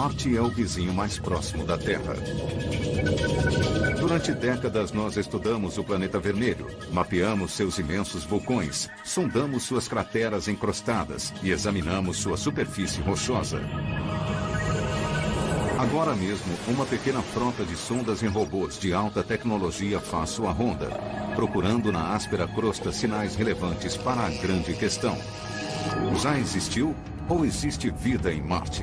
Marte é o vizinho mais próximo da Terra. Durante décadas, nós estudamos o planeta vermelho, mapeamos seus imensos vulcões, sondamos suas crateras encrostadas e examinamos sua superfície rochosa. Agora mesmo, uma pequena frota de sondas em robôs de alta tecnologia faz sua ronda, procurando na áspera crosta sinais relevantes para a grande questão. Já existiu ou existe vida em Marte?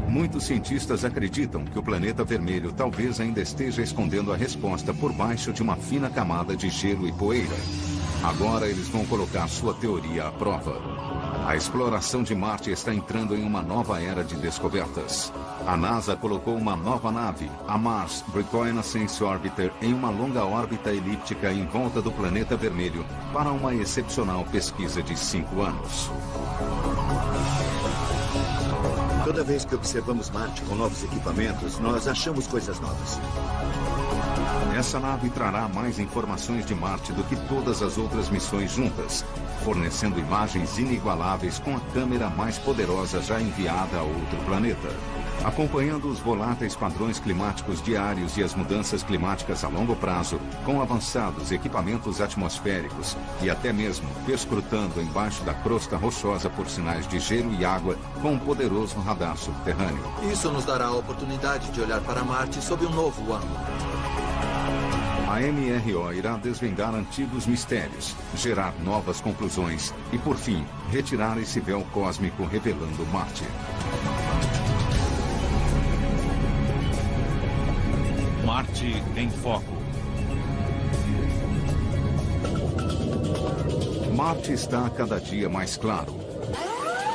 Muitos cientistas acreditam que o planeta vermelho talvez ainda esteja escondendo a resposta por baixo de uma fina camada de gelo e poeira. Agora eles vão colocar sua teoria à prova. A exploração de Marte está entrando em uma nova era de descobertas. A NASA colocou uma nova nave, a Mars Reconnaissance Orbiter, em uma longa órbita elíptica em volta do planeta vermelho para uma excepcional pesquisa de 5 anos. Toda vez que observamos Marte com novos equipamentos, nós achamos coisas novas. Essa nave trará mais informações de Marte do que todas as outras missões juntas, fornecendo imagens inigualáveis com a câmera mais poderosa já enviada a outro planeta. Acompanhando os voláteis padrões climáticos diários e as mudanças climáticas a longo prazo, com avançados equipamentos atmosféricos e até mesmo perscrutando embaixo da crosta rochosa por sinais de gelo e água com um poderoso radar subterrâneo. Isso nos dará a oportunidade de olhar para Marte sob um novo ângulo. A MRO irá desvendar antigos mistérios, gerar novas conclusões e, por fim, retirar esse véu cósmico revelando Marte. Marte em Foco. Marte está a cada dia mais claro.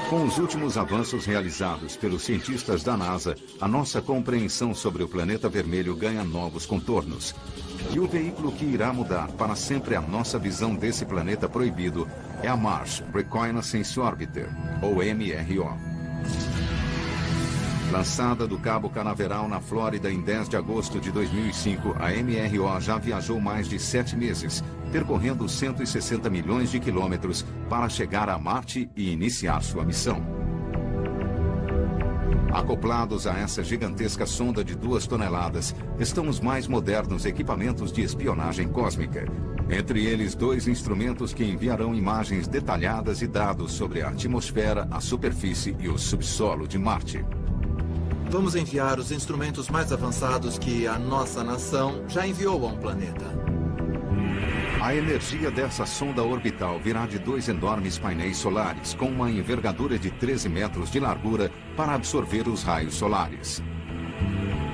Com os últimos avanços realizados pelos cientistas da NASA, a nossa compreensão sobre o planeta vermelho ganha novos contornos. E o veículo que irá mudar para sempre a nossa visão desse planeta proibido é a Mars Reconnaissance Orbiter, ou MRO. Lançada do Cabo Canaveral, na Flórida, em 10 de agosto de 2005, a MRO já viajou mais de 7 meses, percorrendo 160 milhões de quilômetros para chegar a Marte e iniciar sua missão. Acoplados a essa gigantesca sonda de 2 toneladas, estão os mais modernos equipamentos de espionagem cósmica. Entre eles, 2 instrumentos que enviarão imagens detalhadas e dados sobre a atmosfera, a superfície e o subsolo de Marte. Vamos enviar os instrumentos mais avançados que a nossa nação já enviou a um planeta. A energia dessa sonda orbital virá de 2 enormes painéis solares, com uma envergadura de 13 metros de largura para absorver os raios solares.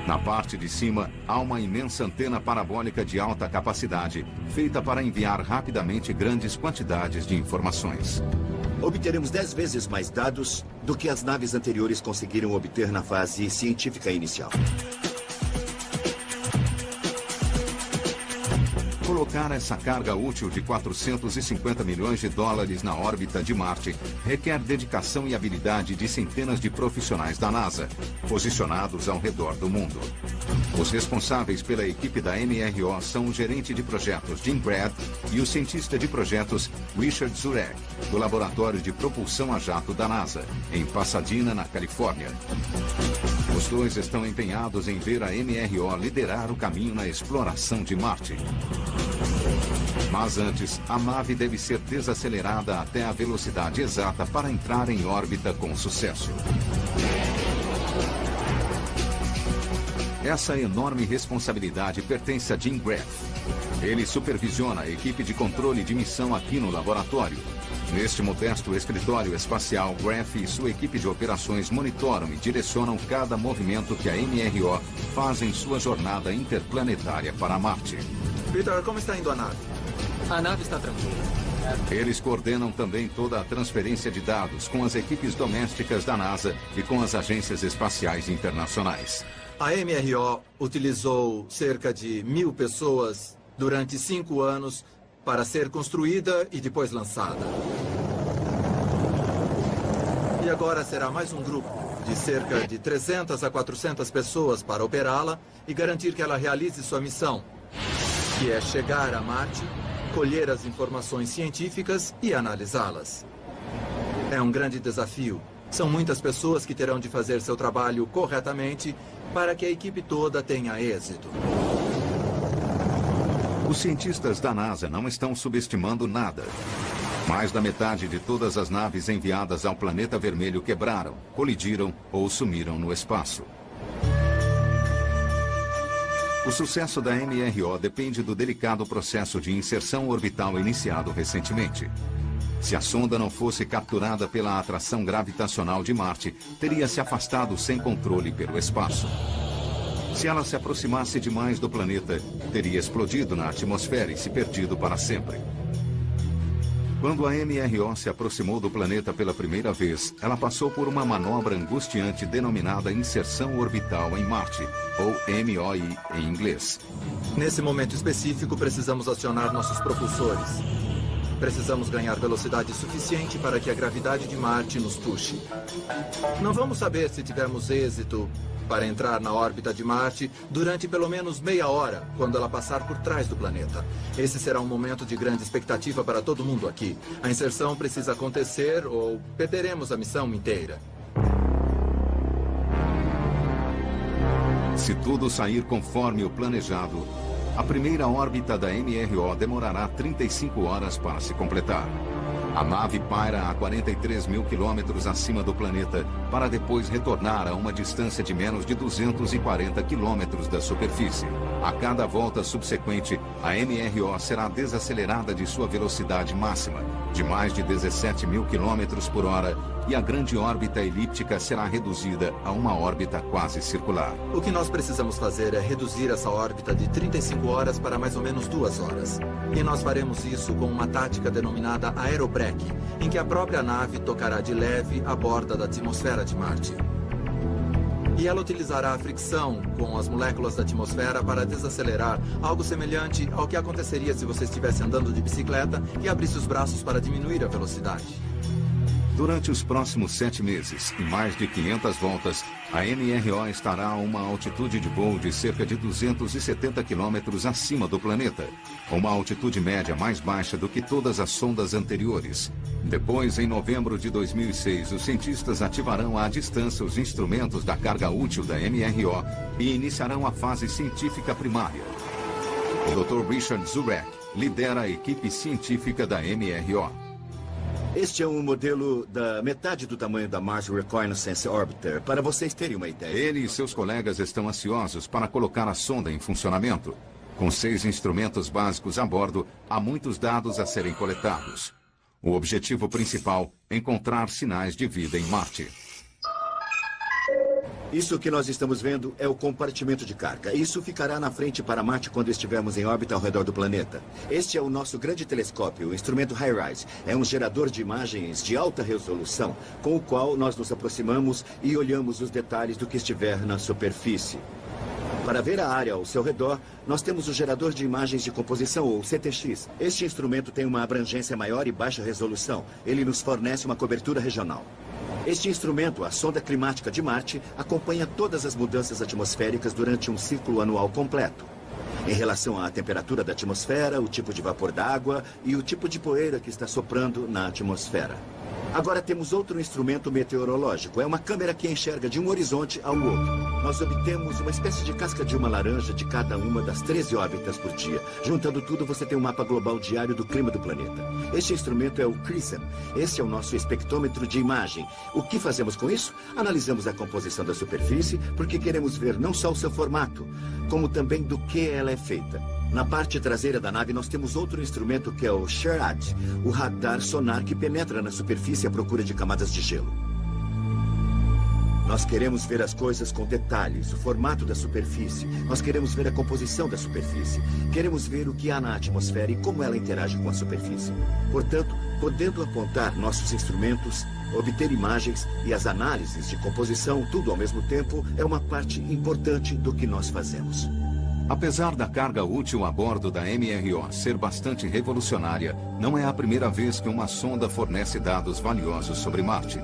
Na parte de cima, há uma imensa antena parabólica de alta capacidade, feita para enviar rapidamente grandes quantidades de informações. Obteremos 10 vezes mais dados do que as naves anteriores conseguiram obter na fase científica inicial. Colocar essa carga útil de 450 milhões de dólares na órbita de Marte requer dedicação e habilidade de centenas de profissionais da NASA, posicionados ao redor do mundo. Os responsáveis pela equipe da MRO são o gerente de projetos Jim Brad e o cientista de projetos Richard Zurek, do Laboratório de Propulsão a Jato da NASA, em Pasadena, na Califórnia. Os 2 estão empenhados em ver a MRO liderar o caminho na exploração de Marte. Mas antes, a nave deve ser desacelerada até a velocidade exata para entrar em órbita com sucesso. Essa enorme responsabilidade pertence a Jim Graff. Ele supervisiona a equipe de controle de missão aqui no laboratório. Neste modesto escritório espacial, Graff e sua equipe de operações monitoram e direcionam cada movimento que a MRO faz em sua jornada interplanetária para Marte. Peter, como está indo a nave? A nave está tranquila. Eles coordenam também toda a transferência de dados com as equipes domésticas da NASA e com as agências espaciais internacionais. A MRO utilizou cerca de 1.000 pessoas durante 5 anos para ser construída e depois lançada. E agora será mais um grupo de cerca de 300 a 400 pessoas para operá-la e garantir que ela realize sua missão, que é chegar a Marte, colher as informações científicas e analisá-las. É um grande desafio, São muitas pessoas que terão de fazer seu trabalho corretamente para que a equipe toda tenha êxito. Os cientistas da NASA não estão subestimando nada. Mais da metade de todas as naves enviadas ao planeta vermelho quebraram, colidiram ou sumiram no espaço. O sucesso da MRO depende do delicado processo de inserção orbital iniciado recentemente. Se a sonda não fosse capturada pela atração gravitacional de Marte, teria se afastado sem controle pelo espaço. Se ela se aproximasse demais do planeta, teria explodido na atmosfera e se perdido para sempre. Quando a MRO se aproximou do planeta pela primeira vez, ela passou por uma manobra angustiante denominada inserção orbital em Marte, ou MOI em inglês. Nesse momento específico, precisamos acionar nossos propulsores. Precisamos ganhar velocidade suficiente para que a gravidade de Marte nos puxe. Não vamos saber se tivermos êxito para entrar na órbita de Marte durante pelo menos meia hora, quando ela passar por trás do planeta. Esse será um momento de grande expectativa para todo mundo aqui. A inserção precisa acontecer ou perderemos a missão inteira. Se tudo sair conforme o planejado, a primeira órbita da MRO demorará 35 horas para se completar. A nave paira a 43 mil quilômetros acima do planeta para depois retornar a uma distância de menos de 240 quilômetros da superfície. A cada volta subsequente, a MRO será desacelerada de sua velocidade máxima, de mais de 17 mil quilômetros por hora, e a grande órbita elíptica será reduzida a uma órbita quase circular. O que nós precisamos fazer é reduzir essa órbita de 35 horas para mais ou menos 2 horas. E nós faremos isso com uma tática denominada aerobrake, em que a própria nave tocará de leve a borda da atmosfera de Marte. E ela utilizará a fricção com as moléculas da atmosfera para desacelerar, algo semelhante ao que aconteceria se você estivesse andando de bicicleta e abrisse os braços para diminuir a velocidade. Durante os próximos 7 meses e mais de 500 voltas, a MRO estará a uma altitude de voo de cerca de 270 quilômetros acima do planeta, uma altitude média mais baixa do que todas as sondas anteriores. Depois, em novembro de 2006, os cientistas ativarão à distância os instrumentos da carga útil da MRO e iniciarão a fase científica primária. O Dr. Richard Zurek lidera a equipe científica da MRO. Este é um modelo da metade do tamanho da Mars Reconnaissance Orbiter, para vocês terem uma ideia. Ele e seus colegas estão ansiosos para colocar a sonda em funcionamento. Com 6 instrumentos básicos a bordo, há muitos dados a serem coletados. O objetivo principal é encontrar sinais de vida em Marte. Isso que nós estamos vendo é o compartimento de carga. Isso ficará na frente para Marte quando estivermos em órbita ao redor do planeta. Este é o nosso grande telescópio, o instrumento HiRISE. É um gerador de imagens de alta resolução, com o qual nós nos aproximamos e olhamos os detalhes do que estiver na superfície. Para ver a área ao seu redor, nós temos o gerador de imagens de composição, ou CTX. Este instrumento tem uma abrangência maior e baixa resolução. Ele nos fornece uma cobertura regional. Este instrumento, a sonda climática de Marte, acompanha todas as mudanças atmosféricas durante um ciclo anual completo. Em relação à temperatura da atmosfera, o tipo de vapor d'água e o tipo de poeira que está soprando na atmosfera. Agora temos outro instrumento meteorológico. É uma câmera que enxerga de um horizonte ao outro. Nós obtemos uma espécie de casca de uma laranja de cada uma das 13 órbitas por dia. Juntando tudo, você tem um mapa global diário do clima do planeta. Este instrumento é o CRISM. Esse é o nosso espectrômetro de imagem. O que fazemos com isso? Analisamos a composição da superfície, porque queremos ver não só o seu formato, como também do que ela é feita. Na parte traseira da nave, nós temos outro instrumento que é o SHARAD, o radar sonar que penetra na superfície à procura de camadas de gelo. Nós queremos ver as coisas com detalhes, o formato da superfície. Nós queremos ver a composição da superfície. Queremos ver o que há na atmosfera e como ela interage com a superfície. Portanto, podendo apontar nossos instrumentos, obter imagens e as análises de composição, tudo ao mesmo tempo, é uma parte importante do que nós fazemos. Apesar da carga útil a bordo da MRO ser bastante revolucionária, não é a primeira vez que uma sonda fornece dados valiosos sobre Marte.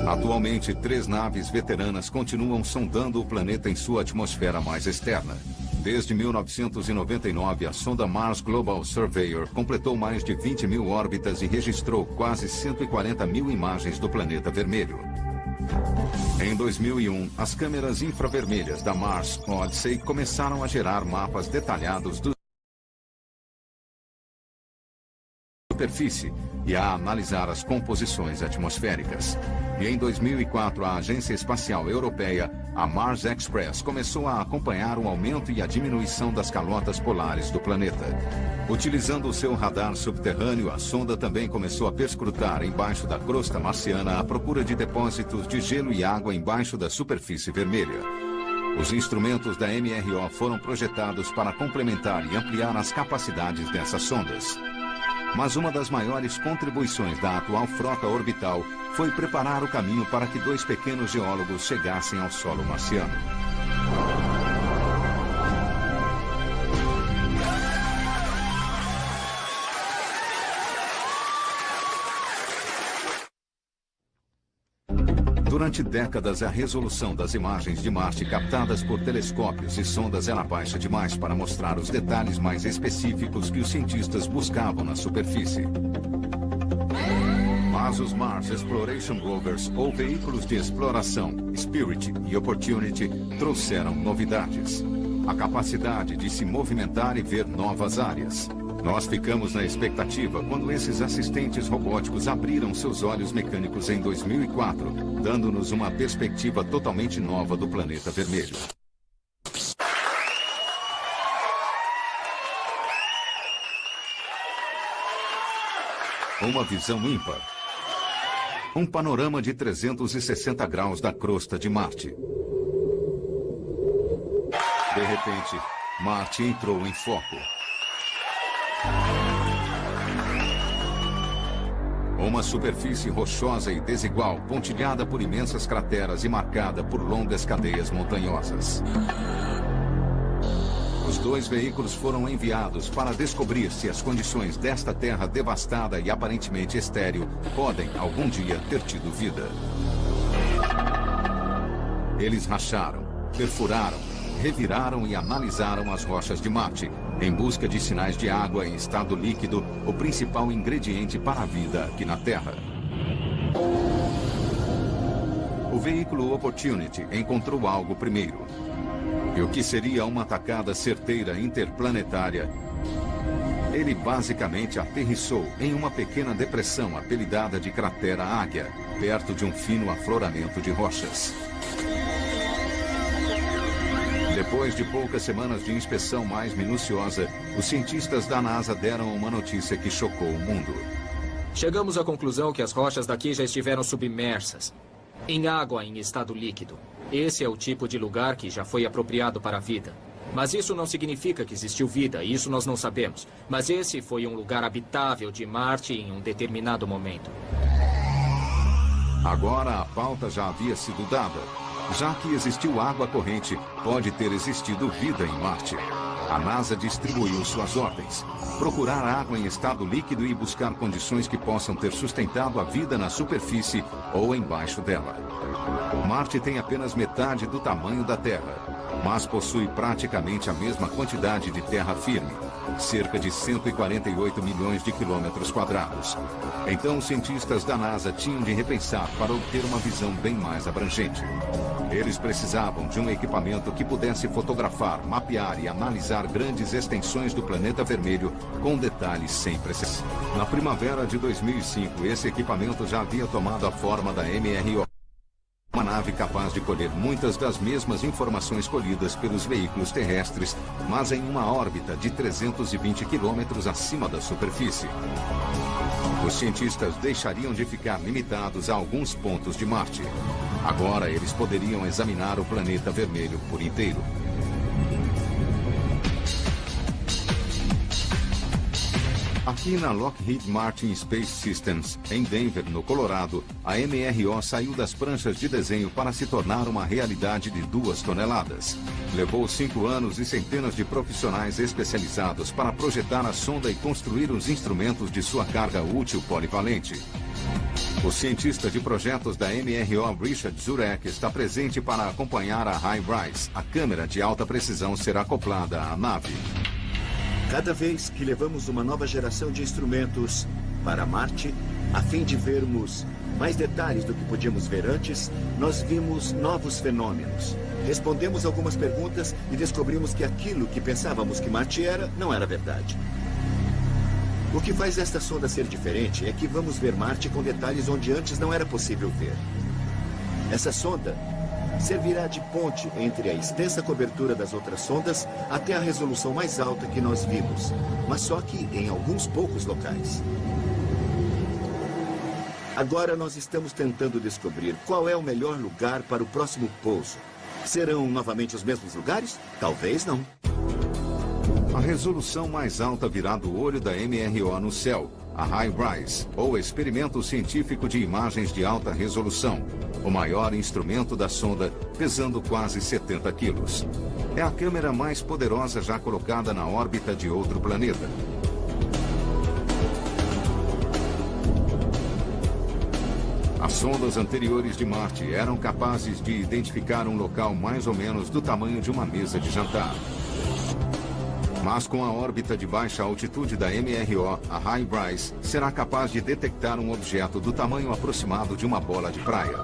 Atualmente, 3 naves veteranas continuam sondando o planeta em sua atmosfera mais externa. Desde 1999, a sonda Mars Global Surveyor completou mais de 20 mil órbitas e registrou quase 140 mil imagens do planeta vermelho. Em 2001, as câmeras infravermelhas da Mars Odyssey começaram a gerar mapas detalhados da superfície e a analisar as composições atmosféricas. E em 2004, a Agência Espacial Europeia, a Mars Express, começou a acompanhar o aumento e a diminuição das calotas polares do planeta. Utilizando o seu radar subterrâneo, a sonda também começou a perscrutar embaixo da crosta marciana à procura de depósitos de gelo e água embaixo da superfície vermelha. Os instrumentos da MRO foram projetados para complementar e ampliar as capacidades dessas sondas. Mas uma das maiores contribuições da atual frota orbital foi preparar o caminho para que 2 pequenos geólogos chegassem ao solo marciano. Durante décadas, a resolução das imagens de Marte captadas por telescópios e sondas era baixa demais para mostrar os detalhes mais específicos que os cientistas buscavam na superfície. Mas os Mars Exploration Rovers, ou veículos de exploração, Spirit e Opportunity, trouxeram novidades. A capacidade de se movimentar e ver novas áreas. Nós ficamos na expectativa quando esses assistentes robóticos abriram seus olhos mecânicos em 2004, dando-nos uma perspectiva totalmente nova do planeta vermelho. Uma visão ímpar. Um panorama de 360 graus da crosta de Marte. De repente, Marte entrou em foco. Uma superfície rochosa e desigual, pontilhada por imensas crateras e marcada por longas cadeias montanhosas. Os 2 veículos foram enviados para descobrir se as condições desta terra devastada e aparentemente estéril podem, algum dia, ter tido vida. Eles racharam, perfuraram, reviraram e analisaram as rochas de Marte, em busca de sinais de água em estado líquido, o principal ingrediente para a vida aqui na Terra. O veículo Opportunity encontrou algo primeiro. E o que seria uma atacada certeira interplanetária, ele basicamente aterrissou em uma pequena depressão apelidada de Cratera Águia, perto de um fino afloramento de rochas. Depois de poucas semanas de inspeção mais minuciosa, os cientistas da NASA deram uma notícia que chocou o mundo. Chegamos à conclusão que as rochas daqui já estiveram submersas, em água em estado líquido. Esse é o tipo de lugar que já foi apropriado para a vida. Mas isso não significa que existiu vida, isso nós não sabemos. Mas esse foi um lugar habitável de Marte em um determinado momento. Agora a pauta já havia sido dada. Já que existiu água corrente, pode ter existido vida em Marte. A NASA distribuiu suas ordens. Procurar água em estado líquido e buscar condições que possam ter sustentado a vida na superfície ou embaixo dela. Marte tem apenas metade do tamanho da Terra, mas possui praticamente a mesma quantidade de terra firme, cerca de 148 milhões de quilômetros quadrados. Então, os cientistas da NASA tinham de repensar para obter uma visão bem mais abrangente. Eles precisavam de um equipamento que pudesse fotografar, mapear e analisar grandes extensões do planeta vermelho com detalhes sem precedentes. Na primavera de 2005, esse equipamento já havia tomado a forma da MRO. Uma nave capaz de colher muitas das mesmas informações colhidas pelos veículos terrestres, mas em uma órbita de 320 quilômetros acima da superfície. Os cientistas deixariam de ficar limitados a alguns pontos de Marte. Agora eles poderiam examinar o planeta vermelho por inteiro. Aqui na Lockheed Martin Space Systems, em Denver, no Colorado, a MRO saiu das pranchas de desenho para se tornar uma realidade de 2 toneladas. Levou 5 anos e centenas de profissionais especializados para projetar a sonda e construir os instrumentos de sua carga útil polivalente. O cientista de projetos da MRO, Richard Zurek, está presente para acompanhar a HiRISE. A câmera de alta precisão será acoplada à nave. Cada vez que levamos uma nova geração de instrumentos para Marte, a fim de vermos mais detalhes do que podíamos ver antes, nós vimos novos fenômenos. Respondemos algumas perguntas e descobrimos que aquilo que pensávamos que Marte era, não era verdade. O que faz esta sonda ser diferente é que vamos ver Marte com detalhes onde antes não era possível ver. Essa sonda servirá de ponte entre a extensa cobertura das outras sondas até a resolução mais alta que nós vimos, mas só que em alguns poucos locais. Agora nós estamos tentando descobrir qual é o melhor lugar para o próximo pouso. Serão novamente os mesmos lugares? Talvez não. A resolução mais alta virá do olho da MRO no céu, a HiRISE, ou Experimento Científico de Imagens de Alta Resolução, o maior instrumento da sonda, pesando quase 70 quilos. É a câmera mais poderosa já colocada na órbita de outro planeta. As sondas anteriores de Marte eram capazes de identificar um local mais ou menos do tamanho de uma mesa de jantar. Mas com a órbita de baixa altitude da MRO, a HiRISE será capaz de detectar um objeto do tamanho aproximado de uma bola de praia.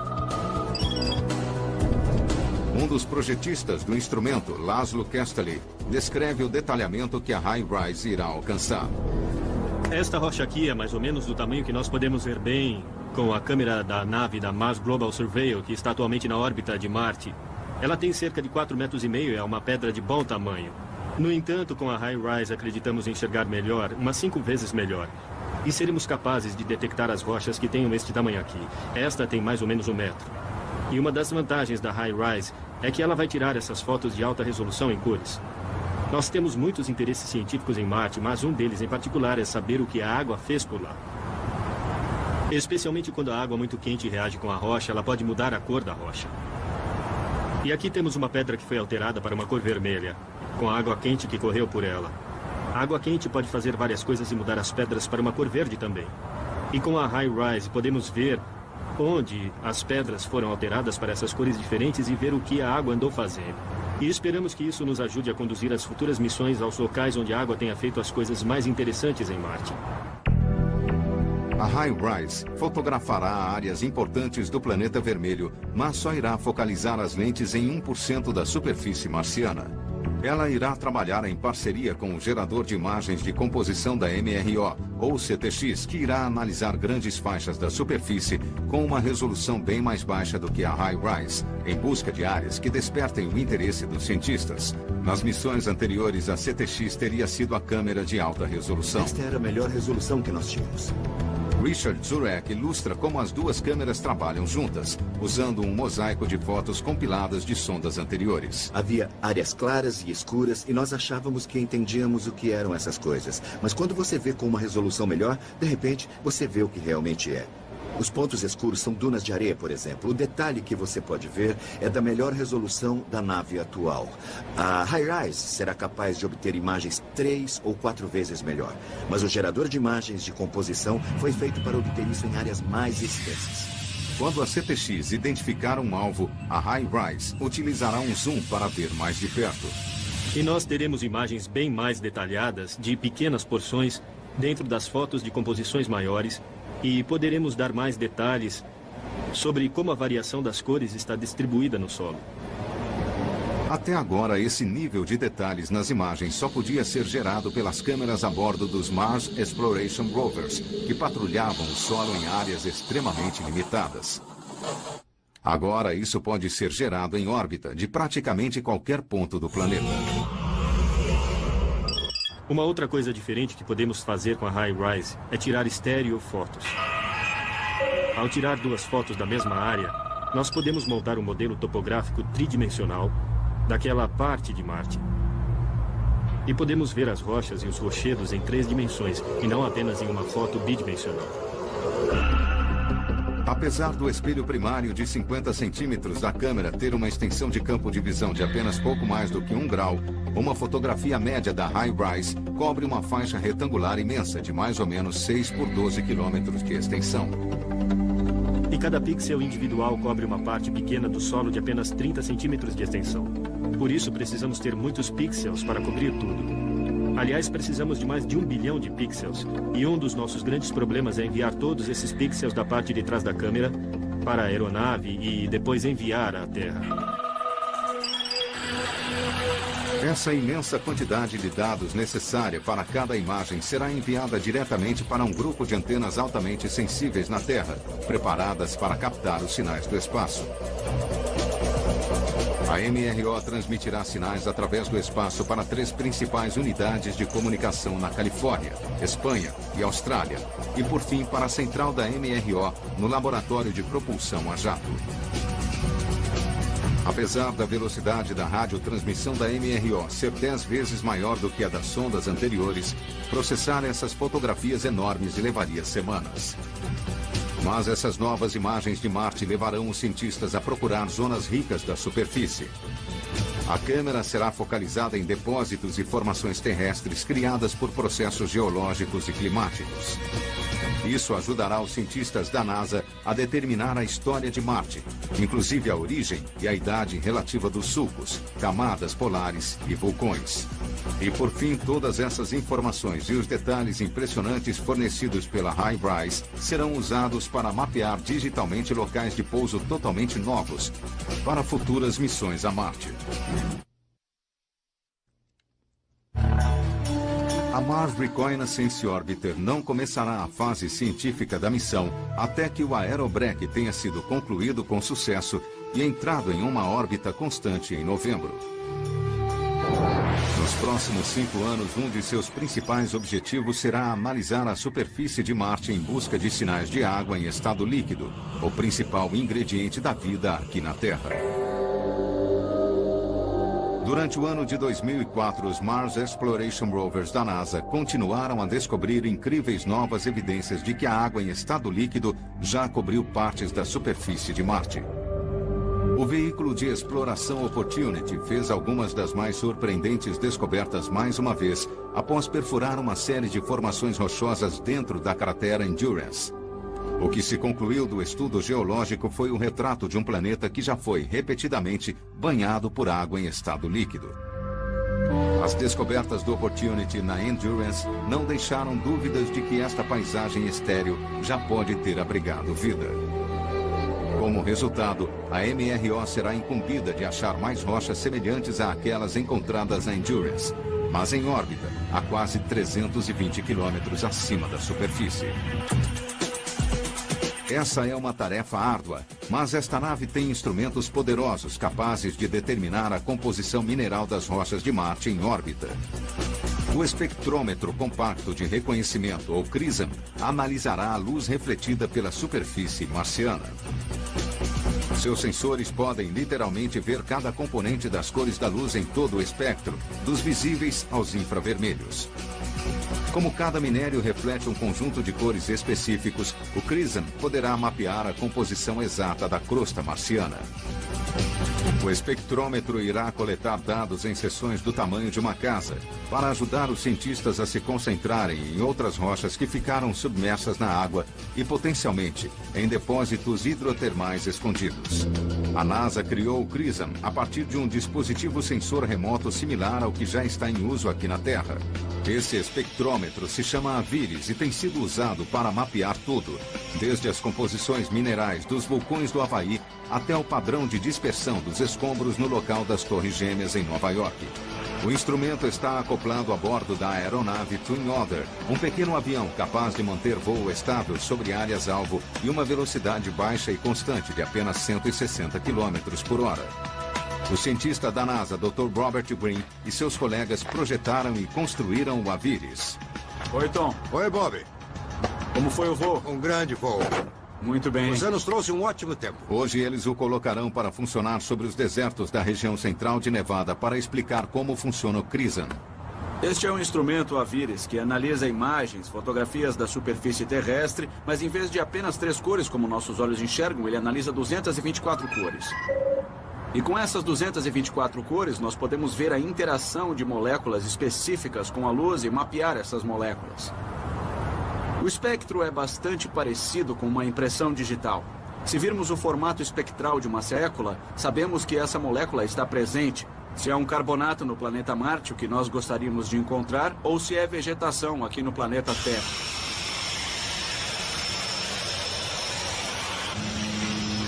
Um dos projetistas do instrumento, Laszlo Kasteli, descreve o detalhamento que a HiRISE irá alcançar. Esta rocha aqui é mais ou menos do tamanho que nós podemos ver bem com a câmera da nave da Mars Global Surveyor, que está atualmente na órbita de Marte. Ela tem cerca de 4,5 metros e é uma pedra de bom tamanho. No entanto, com a HiRISE acreditamos enxergar melhor, umas 5 vezes melhor. E seremos capazes de detectar as rochas que tenham este tamanho aqui. Esta tem mais ou menos 1 metro. E uma das vantagens da HiRISE é que ela vai tirar essas fotos de alta resolução em cores. Nós temos muitos interesses científicos em Marte, mas um deles em particular é saber o que a água fez por lá. Especialmente quando a água muito quente reage com a rocha, ela pode mudar a cor da rocha. E aqui temos uma pedra que foi alterada para uma cor vermelha, com a água quente que correu por ela. A água quente pode fazer várias coisas e mudar as pedras para uma cor verde também. E com a HiRISE podemos ver onde as pedras foram alteradas para essas cores diferentes e ver o que a água andou fazendo. E esperamos que isso nos ajude a conduzir as futuras missões aos locais onde a água tenha feito as coisas mais interessantes em Marte. A HiRISE fotografará áreas importantes do planeta vermelho, mas só irá focalizar as lentes em 1% da superfície marciana. Ela irá trabalhar em parceria com o gerador de imagens de composição da MRO, ou CTX, que irá analisar grandes faixas da superfície com uma resolução bem mais baixa do que a HiRISE, em busca de áreas que despertem o interesse dos cientistas. Nas missões anteriores, a CTX teria sido a câmera de alta resolução. Esta era a melhor resolução que nós tínhamos. Richard Zurek ilustra como as duas câmeras trabalham juntas, usando um mosaico de fotos compiladas de sondas anteriores. Havia áreas claras e escuras e nós achávamos que entendíamos o que eram essas coisas. Mas quando você vê com uma resolução melhor, de repente, você vê o que realmente é. Os pontos escuros são dunas de areia, por exemplo. O detalhe que você pode ver é da melhor resolução da nave atual. A HiRISE será capaz de obter imagens 3 ou 4 vezes melhor. Mas o gerador de imagens de composição foi feito para obter isso em áreas mais extensas. Quando a CTX identificar um alvo, a HiRISE utilizará um zoom para ver mais de perto. E nós teremos imagens bem mais detalhadas de pequenas porções dentro das fotos de composições maiores e poderemos dar mais detalhes sobre como a variação das cores está distribuída no solo. Até agora, esse nível de detalhes nas imagens só podia ser gerado pelas câmeras a bordo dos Mars Exploration Rovers, que patrulhavam o solo em áreas extremamente limitadas. Agora, isso pode ser gerado em órbita de praticamente qualquer ponto do planeta. Uma outra coisa diferente que podemos fazer com a HiRISE é tirar estereofotos. Ao tirar 2 fotos da mesma área, nós podemos montar um modelo topográfico tridimensional daquela parte de Marte. E podemos ver as rochas e os rochedos em 3 dimensões, e não apenas em uma foto bidimensional. Apesar do espelho primário de 50 centímetros da câmera ter uma extensão de campo de visão de apenas pouco mais do que 1 grau, uma fotografia média da HiRISE cobre uma faixa retangular imensa de mais ou menos 6 por 12 quilômetros de extensão. E cada pixel individual cobre uma parte pequena do solo de apenas 30 centímetros de extensão. Por isso, precisamos ter muitos pixels para cobrir tudo. Aliás, precisamos de mais de 1 bilhão de pixels. E um dos nossos grandes problemas é enviar todos esses pixels da parte de trás da câmera para a aeronave e depois enviar à Terra. Essa imensa quantidade de dados necessária para cada imagem será enviada diretamente para um grupo de antenas altamente sensíveis na Terra, preparadas para captar os sinais do espaço. A MRO transmitirá sinais através do espaço para 3 principais unidades de comunicação na Califórnia, Espanha e Austrália, e por fim para a central da MRO no laboratório de propulsão a jato. Apesar da velocidade da radiotransmissão da MRO ser 10 vezes maior do que a das sondas anteriores, processar essas fotografias enormes levaria semanas. Mas essas novas imagens de Marte levarão os cientistas a procurar zonas ricas da superfície. A câmera será focalizada em depósitos e formações terrestres criadas por processos geológicos e climáticos. Isso ajudará os cientistas da NASA a determinar a história de Marte, inclusive a origem e a idade relativa dos sulcos, camadas polares e vulcões. E por fim, todas essas informações e os detalhes impressionantes fornecidos pela HiRISE serão usados para mapear digitalmente locais de pouso totalmente novos para futuras missões a Marte. A Mars Reconnaissance Orbiter não começará a fase científica da missão até que o aerobrake tenha sido concluído com sucesso e entrado em uma órbita constante em novembro. Nos próximos 5 anos, um de seus principais objetivos será analisar a superfície de Marte em busca de sinais de água em estado líquido, o principal ingrediente da vida aqui na Terra. Durante o ano de 2004, os Mars Exploration Rovers da NASA continuaram a descobrir incríveis novas evidências de que a água em estado líquido já cobriu partes da superfície de Marte. O veículo de exploração Opportunity fez algumas das mais surpreendentes descobertas mais uma vez, após perfurar uma série de formações rochosas dentro da cratera Endurance. O que se concluiu do estudo geológico foi o retrato de um planeta que já foi repetidamente banhado por água em estado líquido. As descobertas do Opportunity na Endurance não deixaram dúvidas de que esta paisagem estéril já pode ter abrigado vida. Como resultado, a MRO será incumbida de achar mais rochas semelhantes àquelas encontradas na Endurance, mas em órbita, a quase 320 quilômetros acima da superfície. Essa é uma tarefa árdua, mas esta nave tem instrumentos poderosos capazes de determinar a composição mineral das rochas de Marte em órbita. O espectrômetro compacto de reconhecimento, ou CRISM, analisará a luz refletida pela superfície marciana. Seus sensores podem literalmente ver cada componente das cores da luz em todo o espectro, dos visíveis aos infravermelhos. Como cada minério reflete um conjunto de cores específicos, o CRISM poderá mapear a composição exata da crosta marciana. O espectrômetro irá coletar dados em seções do tamanho de uma casa, para ajudar os cientistas a se concentrarem em outras rochas que ficaram submersas na água e, potencialmente, em depósitos hidrotermais escondidos. A NASA criou o CRISM a partir de um dispositivo sensor remoto similar ao que já está em uso aqui na Terra. Esse espectrômetro se chama AVIRIS e tem sido usado para mapear tudo, desde as composições minerais dos vulcões do Havaí até o padrão de dispersão dos escombros no local das Torres Gêmeas em Nova York. O instrumento está acoplado a bordo da aeronave Twin Otter, um pequeno avião capaz de manter voo estável sobre áreas-alvo e uma velocidade baixa e constante de apenas 160 km por hora. O cientista da NASA, Dr. Robert Green, e seus colegas projetaram e construíram o AVIRIS. Oi, Tom. Oi, Bob. Como foi o voo? Um grande voo. Muito bem. Você nos trouxe um ótimo tempo. Hoje eles o colocarão para funcionar sobre os desertos da região central de Nevada para explicar como funciona o CRISM. Este é um instrumento AVIRIS que analisa imagens, fotografias da superfície terrestre, mas em vez de apenas 3 cores como nossos olhos enxergam, ele analisa 224 cores. E com essas 224 cores, nós podemos ver a interação de moléculas específicas com a luz e mapear essas moléculas. O espectro é bastante parecido com uma impressão digital. Se virmos o formato espectral de uma molécula, sabemos que essa molécula está presente. Se é um carbonato no planeta Marte, o que nós gostaríamos de encontrar, ou se é vegetação aqui no planeta Terra.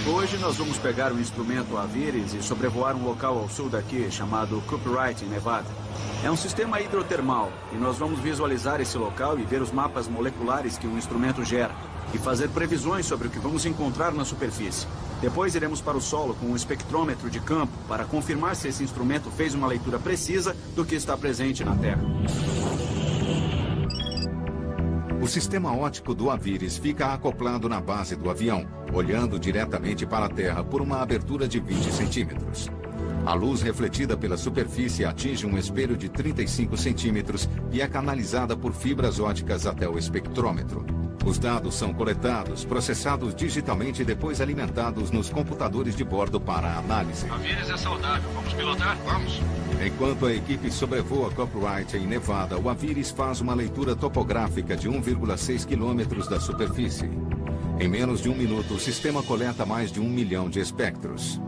Hoje nós vamos pegar o instrumento Aviris e sobrevoar um local ao sul daqui, chamado Cupright, em Nevada. É um sistema hidrotermal, e nós vamos visualizar esse local e ver os mapas moleculares que o instrumento gera, e fazer previsões sobre o que vamos encontrar na superfície. Depois iremos para o solo com um espectrômetro de campo para confirmar se esse instrumento fez uma leitura precisa do que está presente na Terra. O sistema óptico do Aviris fica acoplado na base do avião, olhando diretamente para a Terra por uma abertura de 20 centímetros. A luz refletida pela superfície atinge um espelho de 35 centímetros e é canalizada por fibras ópticas até o espectrômetro. Os dados são coletados, processados digitalmente e depois alimentados nos computadores de bordo para análise. Aviris é saudável. Vamos pilotar? Vamos. Enquanto a equipe sobrevoa Cupright em Nevada, o Aviris faz uma leitura topográfica de 1,6 quilômetros da superfície. Em menos de um minuto, o sistema coleta mais de 1 milhão de espectros.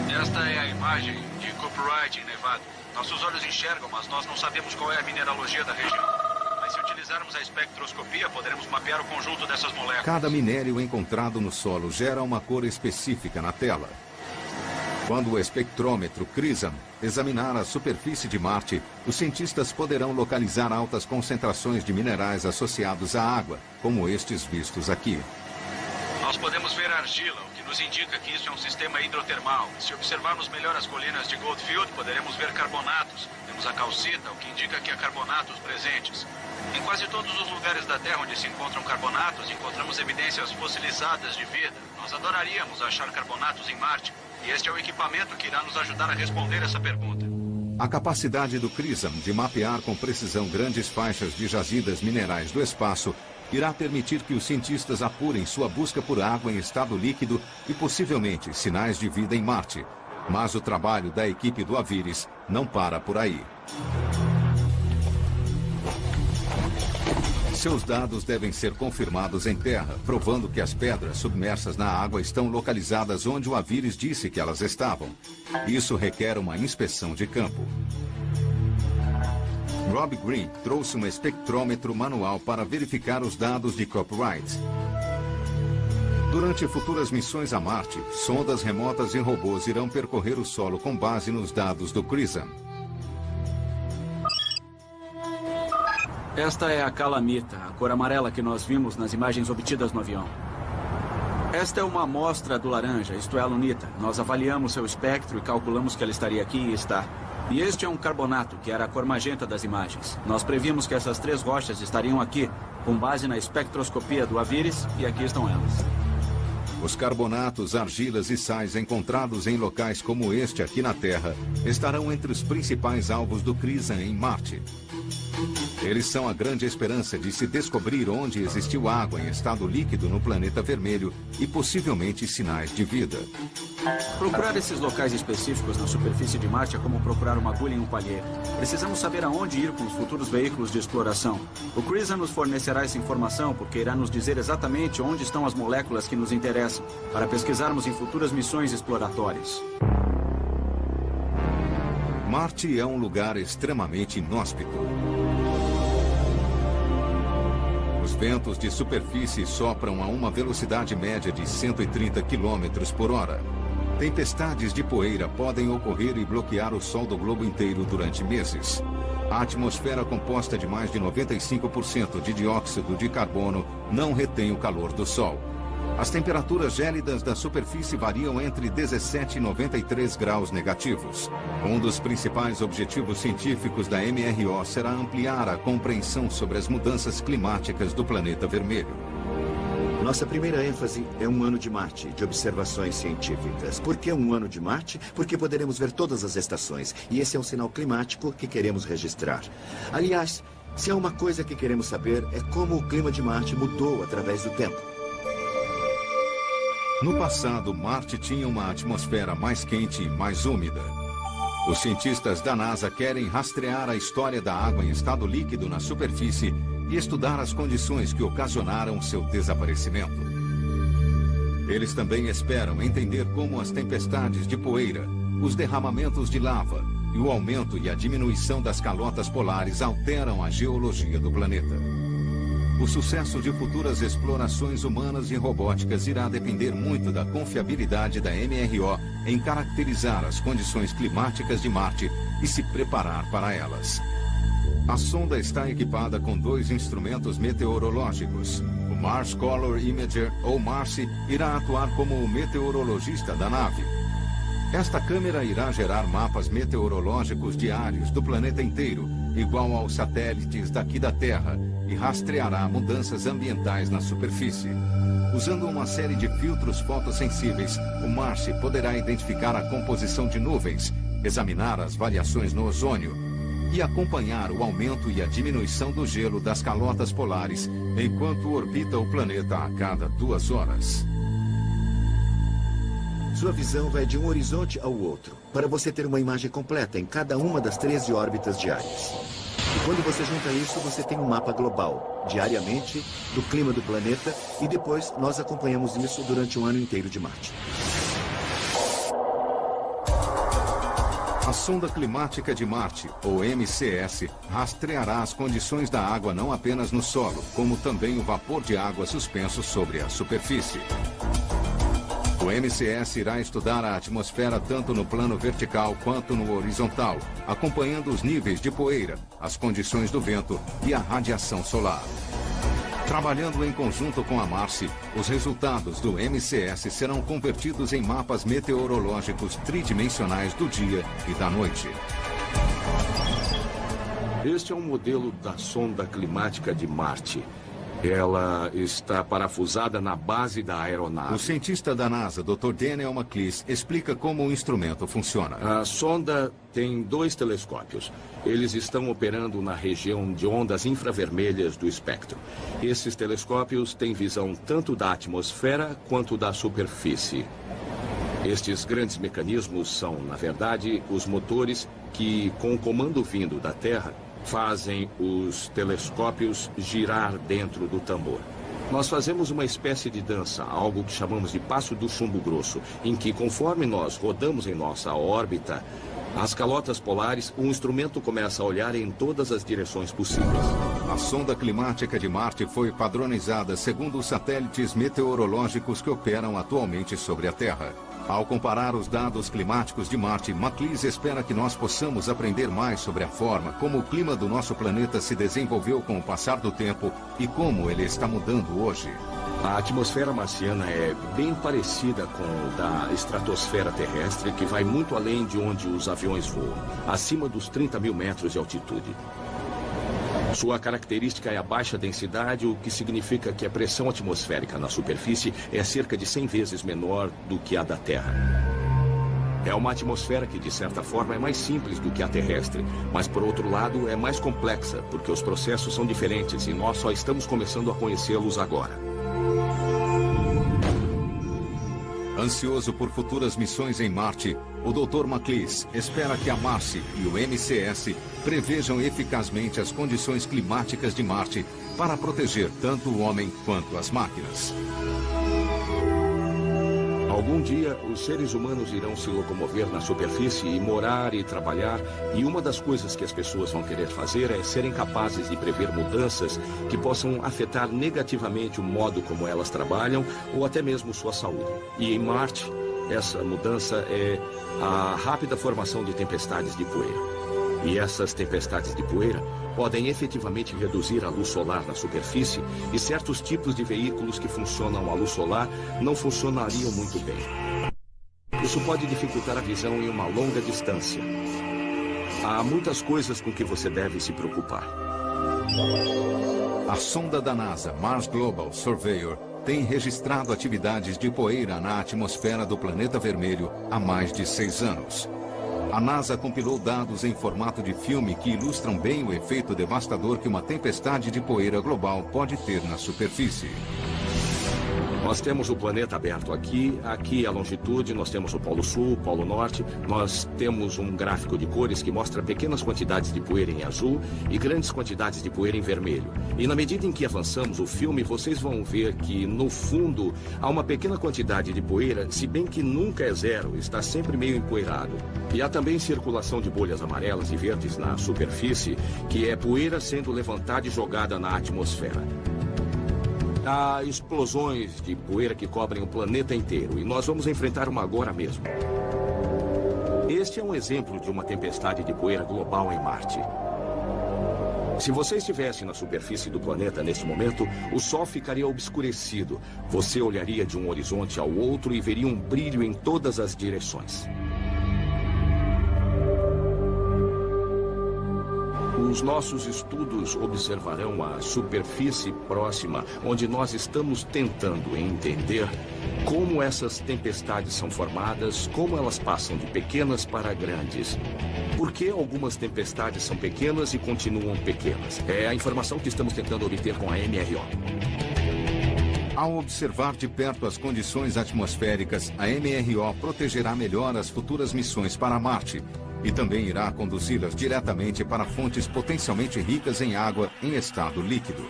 Esta é a imagem de Cupright em Nevada. Nossos olhos enxergam, mas nós não sabemos qual é a mineralogia da região. Mas se utilizarmos a espectroscopia, poderemos mapear o conjunto dessas moléculas. Cada minério encontrado no solo gera uma cor específica na tela. Quando o espectrômetro CRISM examinar a superfície de Marte, os cientistas poderão localizar altas concentrações de minerais associados à água, como estes vistos aqui. Nós podemos ver argila, o que nos indica que isso é um sistema hidrotermal. Se observarmos melhor as colinas de Goldfield, poderemos ver carbonatos. Temos a calcita, o que indica que há carbonatos presentes. Em quase todos os lugares da Terra onde se encontram carbonatos, encontramos evidências fossilizadas de vida. Nós adoraríamos achar carbonatos em Marte, e este é o equipamento que irá nos ajudar a responder essa pergunta. A capacidade do CRISM de mapear com precisão grandes faixas de jazidas minerais do espaço irá permitir que os cientistas apurem sua busca por água em estado líquido e possivelmente sinais de vida em Marte. Mas o trabalho da equipe do Aviris não para por aí. Seus dados devem ser confirmados em terra, provando que as pedras submersas na água estão localizadas onde o Aviris disse que elas estavam. Isso requer uma inspeção de campo. Rob Green trouxe um espectrômetro manual para verificar os dados de Cupright. Durante futuras missões a Marte, sondas remotas e robôs irão percorrer o solo com base nos dados do CRISM. Esta é a calamita, a cor amarela que nós vimos nas imagens obtidas no avião. Esta é uma amostra do laranja, isto é a lunita. Nós avaliamos seu espectro e calculamos que ela estaria aqui e está. E este é um carbonato, que era a cor magenta das imagens. Nós previmos que essas três rochas estariam aqui, com base na espectroscopia do Aviris, e aqui estão elas. Os carbonatos, argilas e sais encontrados em locais como este aqui na Terra estarão entre os principais alvos do CRISM em Marte. Eles são a grande esperança de se descobrir onde existiu água em estado líquido no planeta vermelho e possivelmente sinais de vida. Procurar esses locais específicos na superfície de Marte é como procurar uma agulha em um palheiro. Precisamos saber aonde ir com os futuros veículos de exploração. O CRISM nos fornecerá essa informação porque irá nos dizer exatamente onde estão as moléculas que nos interessam, para pesquisarmos em futuras missões exploratórias. Marte é um lugar extremamente inóspito. Os ventos de superfície sopram a uma velocidade média de 130 km por hora. Tempestades de poeira podem ocorrer e bloquear o sol do globo inteiro durante meses. A atmosfera composta de mais de 95% de dióxido de carbono não retém o calor do sol. As temperaturas gélidas da superfície variam entre 17 e 93 graus negativos. Um dos principais objetivos científicos da MRO será ampliar a compreensão sobre as mudanças climáticas do planeta vermelho. Nossa primeira ênfase é um ano de Marte, de observações científicas. Por que um ano de Marte? Porque poderemos ver todas as estações. E esse é um sinal climático que queremos registrar. Aliás, se há uma coisa que queremos saber, é como o clima de Marte mudou através do tempo. No passado, Marte tinha uma atmosfera mais quente e mais úmida. Os cientistas da NASA querem rastrear a história da água em estado líquido na superfície e estudar as condições que ocasionaram seu desaparecimento. Eles também esperam entender como as tempestades de poeira, os derramamentos de lava e o aumento e a diminuição das calotas polares alteram a geologia do planeta. O sucesso de futuras explorações humanas e robóticas irá depender muito da confiabilidade da MRO em caracterizar as condições climáticas de Marte e se preparar para elas. A sonda está equipada com 2 instrumentos meteorológicos. O Mars Color Imager, ou MARCI, irá atuar como o meteorologista da nave. Esta câmera irá gerar mapas meteorológicos diários do planeta inteiro, igual aos satélites daqui da Terra, e rastreará mudanças ambientais na superfície. Usando uma série de filtros fotossensíveis, o MARCI poderá identificar a composição de nuvens, examinar as variações no ozônio e acompanhar o aumento e a diminuição do gelo das calotas polares enquanto orbita o planeta a cada 2 horas. Sua visão vai de um horizonte ao outro, para você ter uma imagem completa em cada uma das 13 órbitas diárias. E quando você junta isso, você tem um mapa global, diariamente, do clima do planeta, e depois nós acompanhamos isso durante um ano inteiro de Marte. A Sonda Climática de Marte, ou MCS, rastreará as condições da água não apenas no solo, como também o vapor de água suspenso sobre a superfície. O MCS irá estudar a atmosfera tanto no plano vertical quanto no horizontal, acompanhando os níveis de poeira, as condições do vento e a radiação solar. Trabalhando em conjunto com a MARCI, os resultados do MCS serão convertidos em mapas meteorológicos tridimensionais do dia e da noite. Este é um modelo da sonda climática de Marte. Ela está parafusada na base da aeronave. O cientista da NASA, Dr. Daniel McLeish, explica como o instrumento funciona. A sonda tem 2 telescópios. Eles estão operando na região de ondas infravermelhas do espectro. Esses telescópios têm visão tanto da atmosfera quanto da superfície. Estes grandes mecanismos são, na verdade, os motores que, com o comando vindo da Terra, fazem os telescópios girar dentro do tambor. Nós fazemos uma espécie de dança, algo que chamamos de passo do chumbo grosso, em que, conforme nós rodamos em nossa órbita, as calotas polares, o instrumento começa a olhar em todas as direções possíveis. A sonda climática de Marte foi padronizada segundo os satélites meteorológicos que operam atualmente sobre a Terra. Ao comparar os dados climáticos de Marte, McLeish espera que nós possamos aprender mais sobre a forma como o clima do nosso planeta se desenvolveu com o passar do tempo e como ele está mudando hoje. A atmosfera marciana é bem parecida com a da estratosfera terrestre, que vai muito além de onde os aviões voam, acima dos 30 mil metros de altitude. Sua característica é a baixa densidade, o que significa que a pressão atmosférica na superfície é cerca de 100 vezes menor do que a da Terra. É uma atmosfera que, de certa forma, é mais simples do que a terrestre, mas, por outro lado, é mais complexa, porque os processos são diferentes e nós só estamos começando a conhecê-los agora. Ansioso por futuras missões em Marte, o Dr. McLeish espera que a MARCI e o MCS prevejam eficazmente as condições climáticas de Marte para proteger tanto o homem quanto as máquinas. Algum dia, os seres humanos irão se locomover na superfície e morar e trabalhar, e uma das coisas que as pessoas vão querer fazer é serem capazes de prever mudanças que possam afetar negativamente o modo como elas trabalham ou até mesmo sua saúde. E em Marte, essa mudança é a rápida formação de tempestades de poeira. E essas tempestades de poeira podem efetivamente reduzir a luz solar na superfície, e certos tipos de veículos que funcionam à luz solar não funcionariam muito bem. Isso pode dificultar a visão em uma longa distância. Há muitas coisas com que você deve se preocupar. A sonda da NASA, Mars Global Surveyor, tem registrado atividades de poeira na atmosfera do planeta vermelho há mais de 6 anos. A NASA compilou dados em formato de filme que ilustram bem o efeito devastador que uma tempestade de poeira global pode ter na superfície. Nós temos o planeta aberto aqui a longitude, nós temos o Polo Sul, o Polo Norte, nós temos um gráfico de cores que mostra pequenas quantidades de poeira em azul e grandes quantidades de poeira em vermelho. E na medida em que avançamos o filme, vocês vão ver que, no fundo, há uma pequena quantidade de poeira, se bem que nunca é zero, está sempre meio empoeirado. E há também circulação de bolhas amarelas e verdes na superfície, que é poeira sendo levantada e jogada na atmosfera. Há explosões de poeira que cobrem o planeta inteiro, e nós vamos enfrentar uma agora mesmo. Este é um exemplo de uma tempestade de poeira global em Marte. Se você estivesse na superfície do planeta nesse momento, o Sol ficaria obscurecido. Você olharia de um horizonte ao outro e veria um brilho em todas as direções. Os nossos estudos observarão a superfície próxima, onde nós estamos tentando entender como essas tempestades são formadas, como elas passam de pequenas para grandes. Por que algumas tempestades são pequenas e continuam pequenas? É a informação que estamos tentando obter com a MRO. Ao observar de perto as condições atmosféricas, a MRO protegerá melhor as futuras missões para Marte e também irá conduzi-las diretamente para fontes potencialmente ricas em água em estado líquido.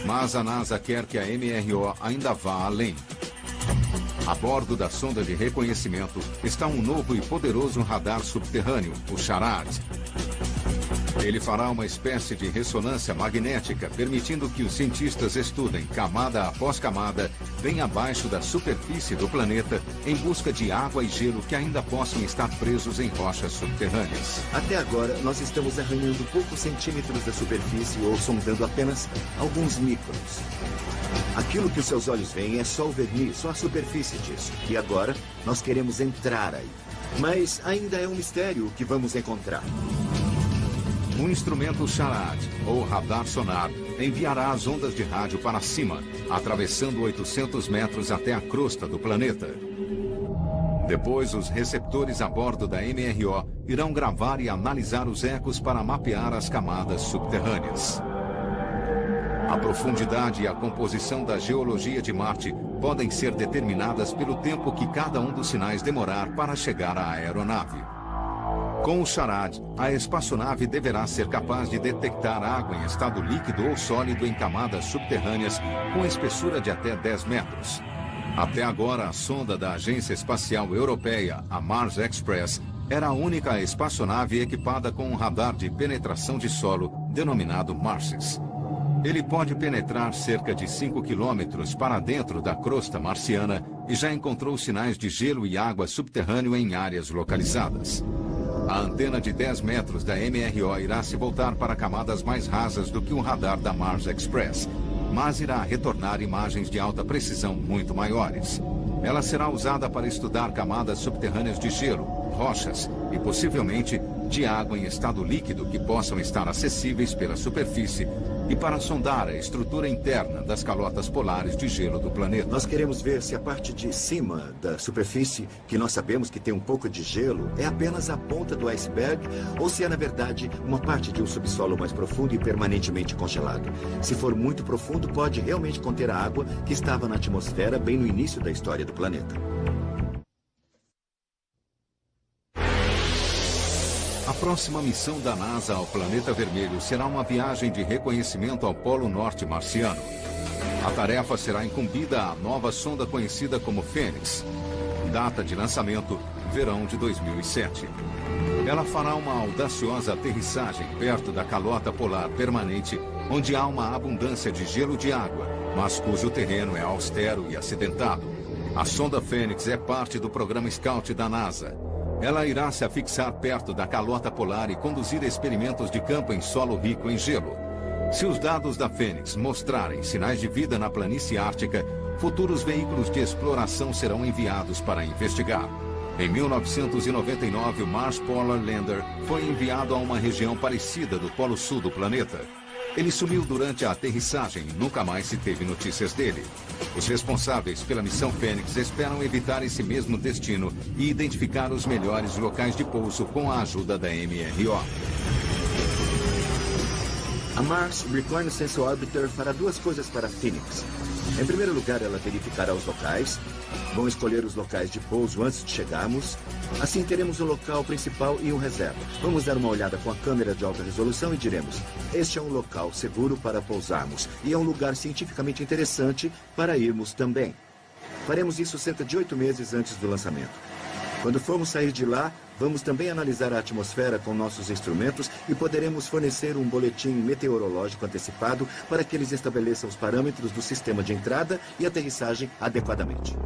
Mas a NASA quer que a MRO ainda vá além. A bordo da sonda de reconhecimento está um novo e poderoso radar subterrâneo, o SHARAD. Ele fará uma espécie de ressonância magnética, permitindo que os cientistas estudem camada após camada, bem abaixo da superfície do planeta, em busca de água e gelo que ainda possam estar presos em rochas subterrâneas. Até agora, nós estamos arranhando poucos centímetros da superfície ou sondando apenas alguns microns. Aquilo que os seus olhos veem é só o verniz, só a superfície disso. E agora, nós queremos entrar aí. Mas ainda é um mistério o que vamos encontrar. Um instrumento SHARAD, ou radar sonar, enviará as ondas de rádio para cima, atravessando 800 metros até a crosta do planeta. Depois, os receptores a bordo da MRO irão gravar e analisar os ecos para mapear as camadas subterrâneas. A profundidade e a composição da geologia de Marte podem ser determinadas pelo tempo que cada um dos sinais demorar para chegar à aeronave. Com o SHARAD, a espaçonave deverá ser capaz de detectar água em estado líquido ou sólido em camadas subterrâneas com espessura de até 10 metros. Até agora, a sonda da Agência Espacial Europeia, a Mars Express, era a única espaçonave equipada com um radar de penetração de solo, denominado MARSIS. Ele pode penetrar cerca de 5 quilômetros para dentro da crosta marciana e já encontrou sinais de gelo e água subterrâneo em áreas localizadas. A antena de 10 metros da MRO irá se voltar para camadas mais rasas do que o radar da Mars Express, mas irá retornar imagens de alta precisão muito maiores. Ela será usada para estudar camadas subterrâneas de gelo, rochas e, possivelmente, de água em estado líquido que possam estar acessíveis pela superfície e para sondar a estrutura interna das calotas polares de gelo do planeta. Nós queremos ver se a parte de cima da superfície, que nós sabemos que tem um pouco de gelo, é apenas a ponta do iceberg ou se é, na verdade, uma parte de um subsolo mais profundo e permanentemente congelado. Se for muito profundo, pode realmente conter a água que estava na atmosfera bem no início da história do planeta. A próxima missão da NASA ao Planeta Vermelho será uma viagem de reconhecimento ao Polo Norte marciano. A tarefa será incumbida à nova sonda conhecida como Fênix. Data de lançamento, verão de 2007. Ela fará uma audaciosa aterrissagem perto da calota polar permanente, onde há uma abundância de gelo de água, mas cujo terreno é austero e acidentado. A sonda Fênix é parte do programa Scout da NASA. Ela irá se afixar perto da calota polar e conduzir experimentos de campo em solo rico em gelo. Se os dados da Fênix mostrarem sinais de vida na planície ártica, futuros veículos de exploração serão enviados para investigar. Em 1999, o Mars Polar Lander foi enviado a uma região parecida do Polo Sul do planeta. Ele sumiu durante a aterrissagem e nunca mais se teve notícias dele. Os responsáveis pela missão Fênix esperam evitar esse mesmo destino e identificar os melhores locais de pouso com a ajuda da MRO. A Mars Reconnaissance Orbiter fará duas coisas para Phoenix. Em primeiro lugar, ela verificará os locais. Vão escolher os locais de pouso antes de chegarmos. Assim, teremos um local principal e um reserva. Vamos dar uma olhada com a câmera de alta resolução e diremos: este é um local seguro para pousarmos e é um lugar cientificamente interessante para irmos também. Faremos isso cerca de 8 meses antes do lançamento. Quando formos sair de lá, vamos também analisar a atmosfera com nossos instrumentos e poderemos fornecer um boletim meteorológico antecipado para que eles estabeleçam os parâmetros do sistema de entrada e aterrissagem adequadamente.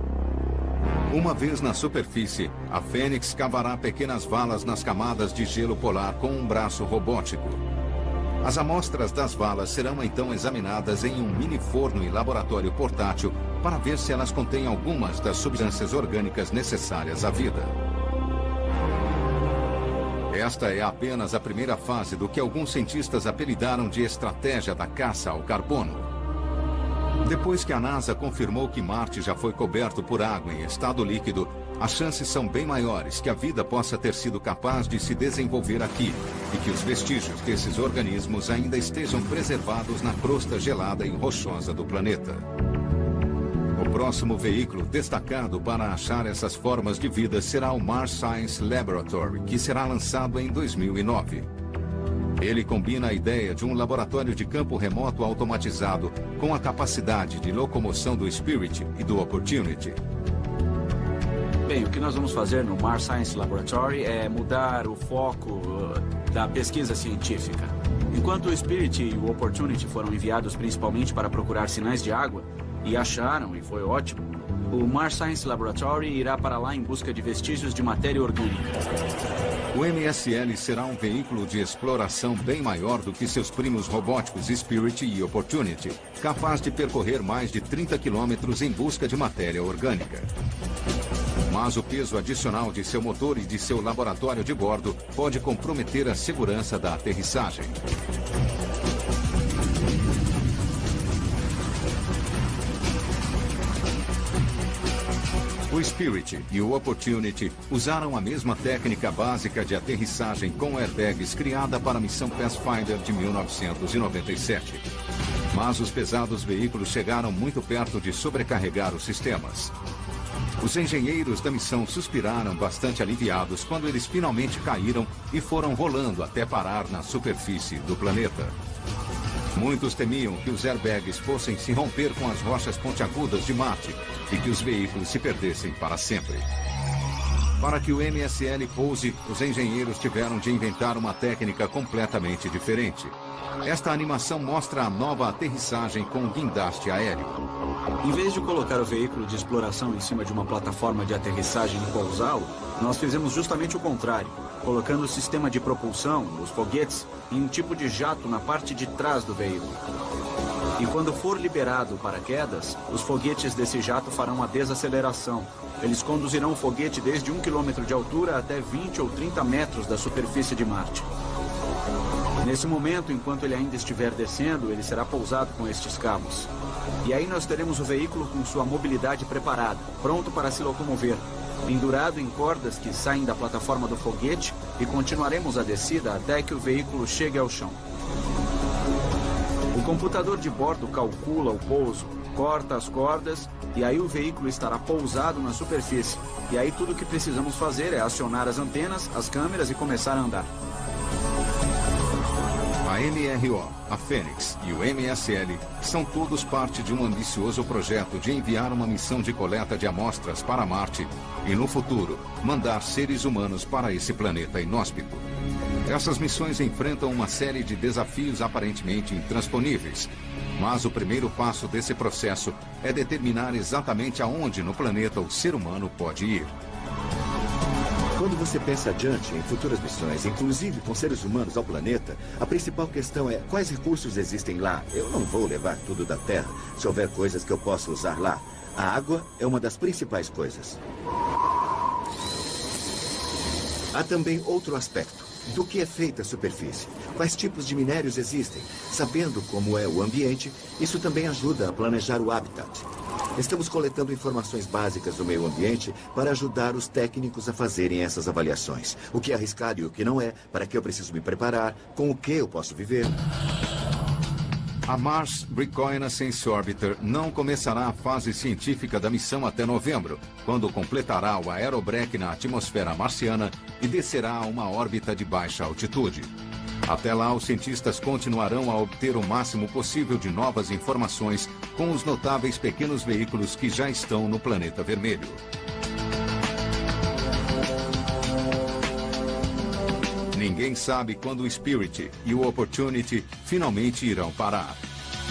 Uma vez na superfície, a Fênix cavará pequenas valas nas camadas de gelo polar com um braço robótico. As amostras das valas serão então examinadas em um mini forno e laboratório portátil para ver se elas contêm algumas das substâncias orgânicas necessárias à vida. Esta é apenas a primeira fase do que alguns cientistas apelidaram de estratégia da caça ao carbono. Depois que a NASA confirmou que Marte já foi coberto por água em estado líquido, as chances são bem maiores que a vida possa ter sido capaz de se desenvolver aqui e que os vestígios desses organismos ainda estejam preservados na crosta gelada e rochosa do planeta. O próximo veículo destacado para achar essas formas de vida será o Mars Science Laboratory, que será lançado em 2009. Ele combina a ideia de um laboratório de campo remoto automatizado com a capacidade de locomoção do Spirit e do Opportunity. Bem, o que nós vamos fazer no Mars Science Laboratory é mudar o foco da pesquisa científica. Enquanto o Spirit e o Opportunity foram enviados principalmente para procurar sinais de água, e acharam, e foi ótimo, o Mars Science Laboratory irá para lá em busca de vestígios de matéria orgânica. O MSL será um veículo de exploração bem maior do que seus primos robóticos Spirit e Opportunity, capaz de percorrer mais de 30 quilômetros em busca de matéria orgânica. Mas o peso adicional de seu motor e de seu laboratório de bordo pode comprometer a segurança da aterrissagem. O Spirit e o Opportunity usaram a mesma técnica básica de aterrissagem com airbags criada para a missão Pathfinder de 1997. Mas os pesados veículos chegaram muito perto de sobrecarregar os sistemas. Os engenheiros da missão suspiraram bastante aliviados quando eles finalmente caíram e foram rolando até parar na superfície do planeta. Muitos temiam que os airbags fossem se romper com as rochas pontiagudas de Marte e que os veículos se perdessem para sempre. Para que o MSL pouse, os engenheiros tiveram de inventar uma técnica completamente diferente. Esta animação mostra a nova aterrissagem com guindaste aéreo. Em vez de colocar o veículo de exploração em cima de uma plataforma de aterrissagem e pousá-lo, nós fizemos justamente o contrário, colocando o sistema de propulsão, os foguetes, em um tipo de jato na parte de trás do veículo. E quando for liberado o paraquedas, os foguetes desse jato farão a desaceleração. Eles conduzirão o foguete desde 1 quilômetro de altura até 20 ou 30 metros da superfície de Marte. Nesse momento, enquanto ele ainda estiver descendo, ele será pousado com estes cabos. E aí nós teremos o veículo com sua mobilidade preparada, pronto para se locomover, pendurado em cordas que saem da plataforma do foguete, e continuaremos a descida até que o veículo chegue ao chão. O computador de bordo calcula o pouso, corta as cordas, e aí o veículo estará pousado na superfície. E aí tudo o que precisamos fazer é acionar as antenas, as câmeras e começar a andar. A MRO, a Fênix e o MSL são todos parte de um ambicioso projeto de enviar uma missão de coleta de amostras para Marte e, no futuro, mandar seres humanos para esse planeta inóspito. Essas missões enfrentam uma série de desafios aparentemente intransponíveis, mas o primeiro passo desse processo é determinar exatamente aonde no planeta o ser humano pode ir. Quando você pensa adiante em futuras missões, inclusive com seres humanos ao planeta, a principal questão é quais recursos existem lá. Eu não vou levar tudo da Terra se houver coisas que eu possa usar lá. A água é uma das principais coisas. Há também outro aspecto. Do que é feita a superfície? Quais tipos de minérios existem? Sabendo como é o ambiente, isso também ajuda a planejar o habitat. Estamos coletando informações básicas do meio ambiente para ajudar os técnicos a fazerem essas avaliações. O que é arriscado e o que não é, para que eu preciso me preparar, com o que eu posso viver. A Mars Reconnaissance Orbiter não começará a fase científica da missão até novembro, quando completará o aerobreak na atmosfera marciana e descerá a uma órbita de baixa altitude. Até lá, os cientistas continuarão a obter o máximo possível de novas informações com os notáveis pequenos veículos que já estão no planeta vermelho. Ninguém sabe quando o Spirit e o Opportunity finalmente irão parar.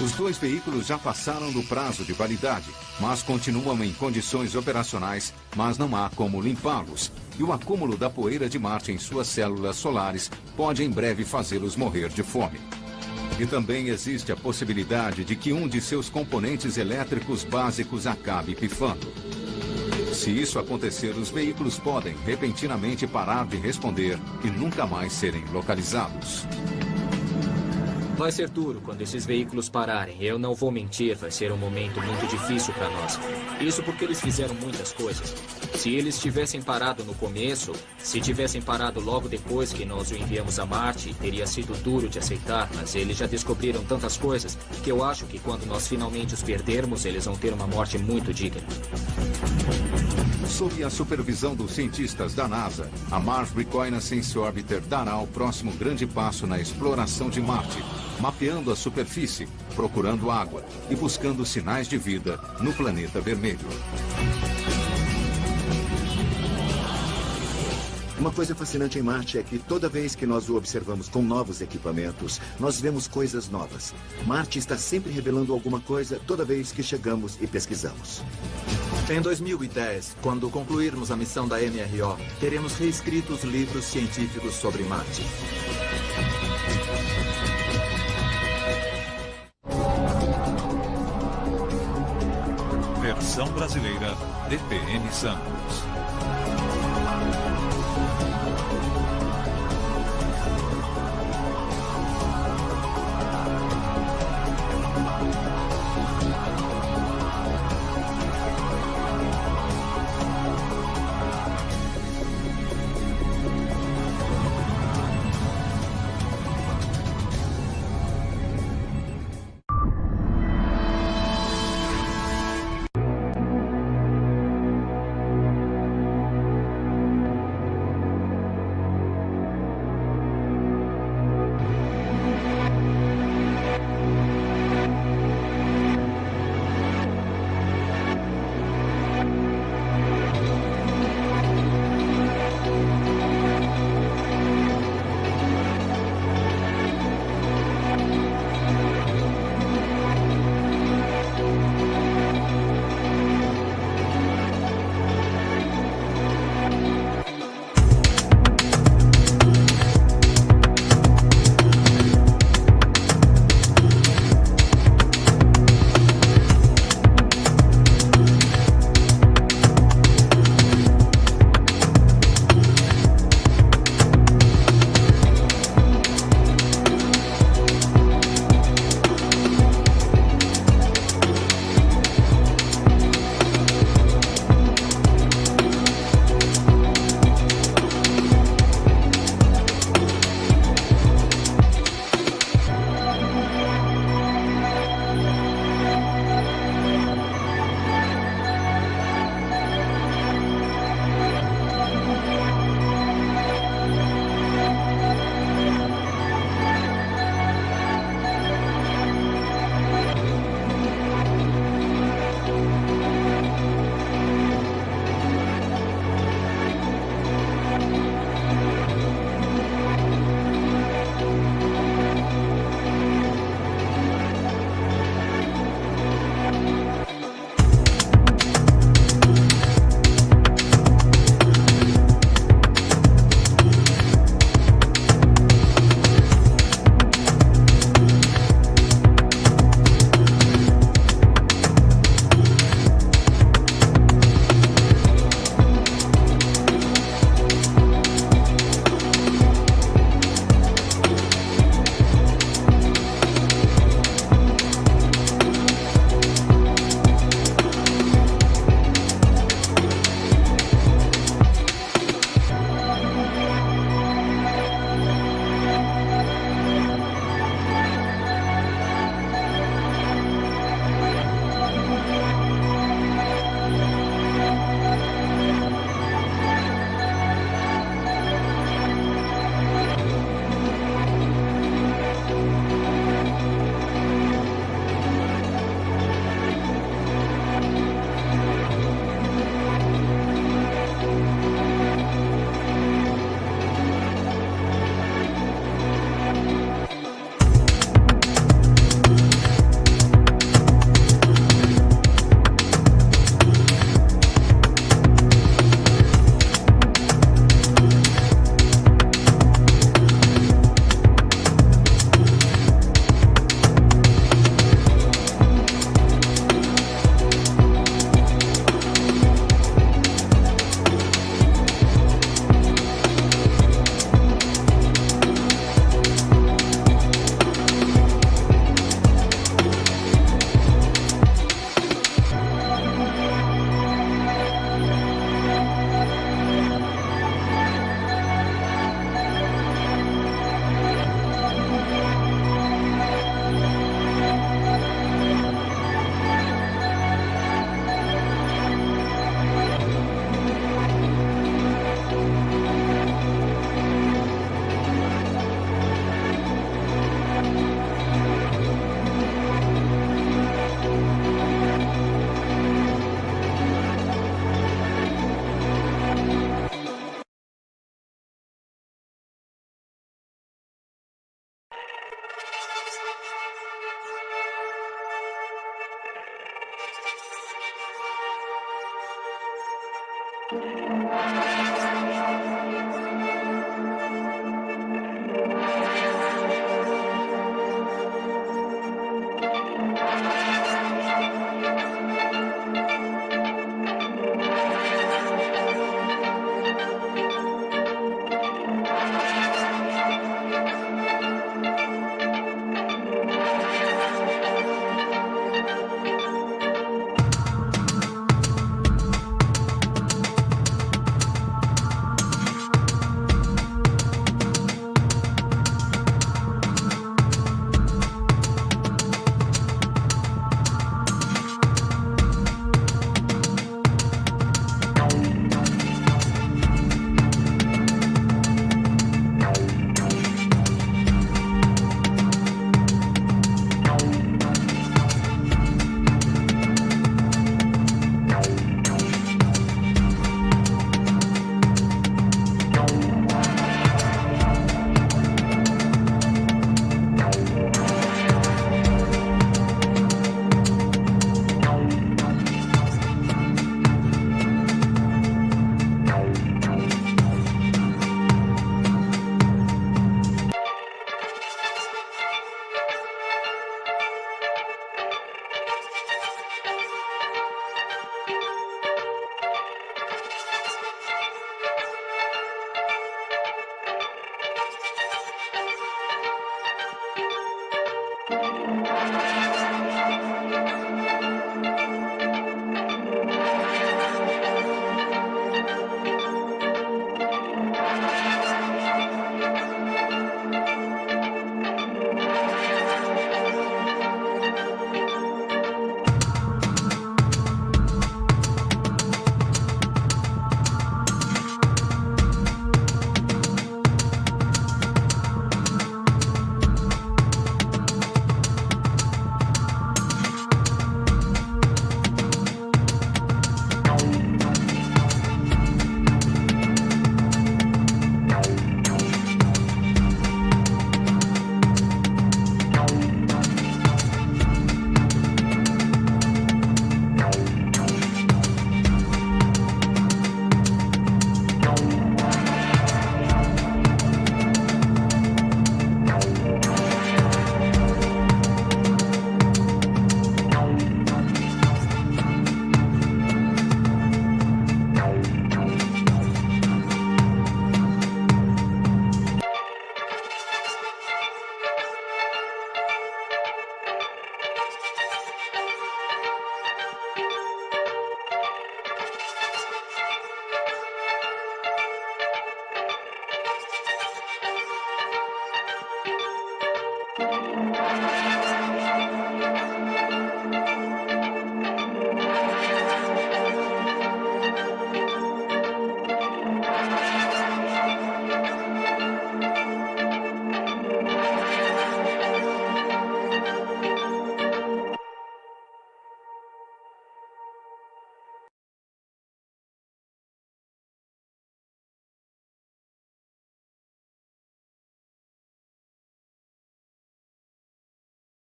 Os dois veículos já passaram do prazo de validade, mas continuam em condições operacionais, mas não há como limpá-los. E o acúmulo da poeira de Marte em suas células solares pode em breve fazê-los morrer de fome. E também existe a possibilidade de que um de seus componentes elétricos básicos acabe pifando. Se isso acontecer, os veículos podem repentinamente parar de responder e nunca mais serem localizados. Vai ser duro quando esses veículos pararem. Eu não vou mentir, vai ser um momento muito difícil para nós. Isso porque eles fizeram muitas coisas. Se eles tivessem parado no começo, se tivessem parado logo depois que nós o enviamos a Marte, teria sido duro de aceitar, mas eles já descobriram tantas coisas que eu acho que quando nós finalmente os perdermos, eles vão ter uma morte muito digna. Sob a supervisão dos cientistas da NASA, a Mars Reconnaissance Orbiter dará o próximo grande passo na exploração de Marte, mapeando a superfície, procurando água e buscando sinais de vida no planeta vermelho. Uma coisa fascinante em Marte é que toda vez que nós o observamos com novos equipamentos, nós vemos coisas novas. Marte está sempre revelando alguma coisa toda vez que chegamos e pesquisamos. Em 2010, quando concluirmos a missão da MRO, teremos reescrito os livros científicos sobre Marte. Versão brasileira, DPN Santos.